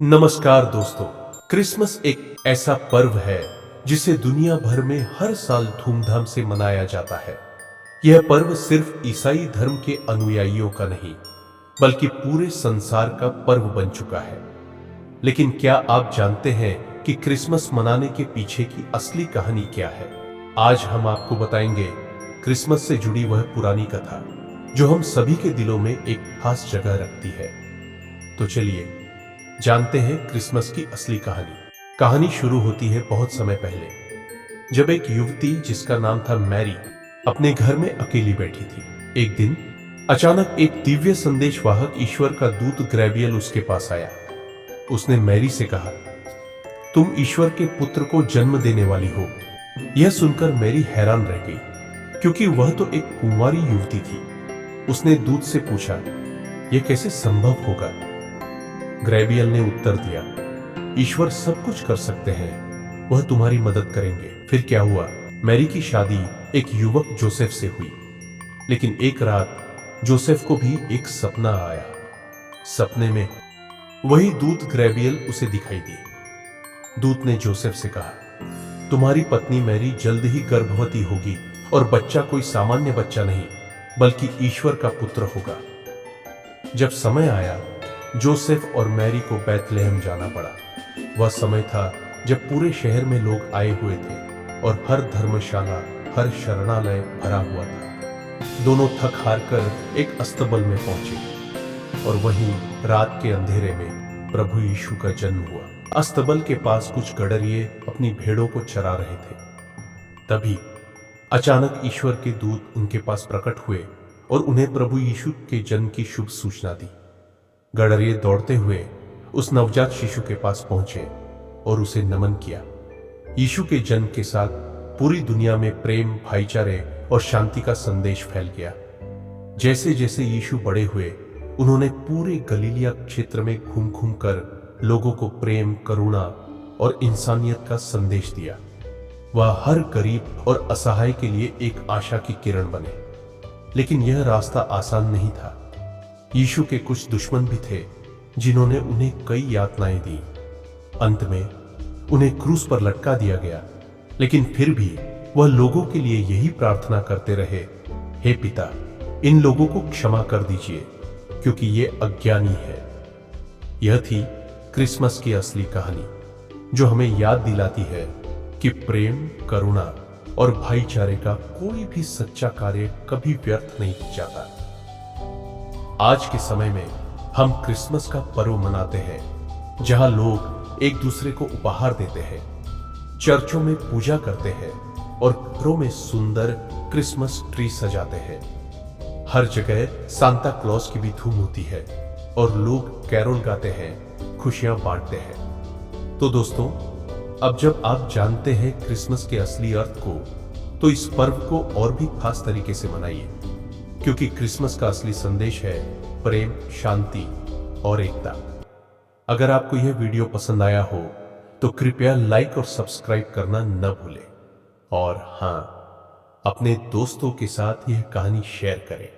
नमस्कार दोस्तों, क्रिसमस एक ऐसा पर्व है जिसे दुनिया भर में हर साल धूमधाम से मनाया जाता है। यह पर्व सिर्फ ईसाई धर्म के अनुयायियों का नहीं, बल्कि पूरे संसार का पर्व बन चुका है। लेकिन क्या आप जानते हैं कि क्रिसमस मनाने के पीछे की असली कहानी क्या है? आज हम आपको बताएंगे क्रिसमस से जुड़ी वह पुरानी कथा जो हम सभी के दिलों में एक खास जगह रखती है। तो चलिए जानते हैं क्रिसमस की असली कहानी। कहानी शुरू होती है बहुत समय पहले, जब एक युवती जिसका नाम था मैरी अपने घर में अकेली बैठी थी। एक दिन अचानक एक दिव्य संदेशवाहक ईश्वर का दूत गैब्रियल उसके पास आया। उसने मैरी से कहा, तुम ईश्वर के पुत्र को जन्म देने वाली हो। यह सुनकर मैरी हैरान रह गई, क्योंकि वह तो एक कुंवारी युवती थी। उसने दूत से पूछा, यह कैसे संभव होगा? गैब्रियल ने उत्तर दिया, ईश्वर सब कुछ कर सकते हैं, वह तुम्हारी मदद करेंगे। फिर क्या हुआ? मैरी की शादी एक युवक जोसेफ से हुई। लेकिन एक रात जोसेफ को भी एक सपना आया। सपने में वही दूत गैब्रियल उसे दिखाई दी। दूत ने जोसेफ से कहा, तुम्हारी पत्नी मैरी जल्द ही गर्भवती होगी और बच्चा कोई सामान्य बच्चा नहीं, बल्कि ईश्वर का पुत्र होगा। जब समय आया, जोसेफ और मैरी को बैतलहम जाना पड़ा। वह समय था जब पूरे शहर में लोग आए हुए थे और हर धर्मशाला, हर शरणालय भरा हुआ था। दोनों थक हार कर एक अस्तबल में पहुंचे और वहीं रात के अंधेरे में प्रभु यीशु का जन्म हुआ। अस्तबल के पास कुछ गडरिये अपनी भेड़ों को चरा रहे थे। तभी अचानक ईश्वर के दूत उनके पास प्रकट हुए और उन्हें प्रभु यीशु के जन्म की शुभ सूचना दी। गडरिये दौड़ते हुए उस नवजात शिशु के पास पहुंचे और उसे नमन किया। यीशु के जन्म के साथ पूरी दुनिया में प्रेम, भाईचारे और शांति का संदेश फैल गया। जैसे जैसे यीशु बड़े हुए, उन्होंने पूरे गलीलिया क्षेत्र में घूम घूम कर लोगों को प्रेम, करुणा और इंसानियत का संदेश दिया। वह हर गरीब और असहाय के लिए एक आशा की किरण बने। लेकिन यह रास्ता आसान नहीं था। यीशु के कुछ दुश्मन भी थे जिन्होंने उन्हें कई यातनाएं दी। अंत में उन्हें क्रूस पर लटका दिया गया। लेकिन फिर भी वह लोगों के लिए यही प्रार्थना करते रहे, हे पिता, इन लोगों को क्षमा कर दीजिए, क्योंकि ये अज्ञानी है। यह थी क्रिसमस की असली कहानी, जो हमें याद दिलाती है कि प्रेम, करुणा और भाईचारे का कोई भी सच्चा कार्य कभी व्यर्थ नहीं जाता। आज के समय में हम क्रिसमस का पर्व मनाते हैं, जहां लोग एक दूसरे को उपहार देते हैं, चर्चों में पूजा करते हैं और घरों में सुंदर क्रिसमस ट्री सजाते हैं। हर जगह सांता क्लॉज की भी धूम होती है और लोग कैरोल गाते हैं, खुशियां बांटते हैं। तो दोस्तों, अब जब आप जानते हैं क्रिसमस के असली अर्थ को, तो इस पर्व को और भी खास तरीके से मनाइए, क्योंकि क्रिसमस का असली संदेश है प्रेम, शांति और एकता। अगर आपको यह वीडियो पसंद आया हो तो कृपया लाइक और सब्सक्राइब करना न भूलें। और हां, अपने दोस्तों के साथ यह कहानी शेयर करें।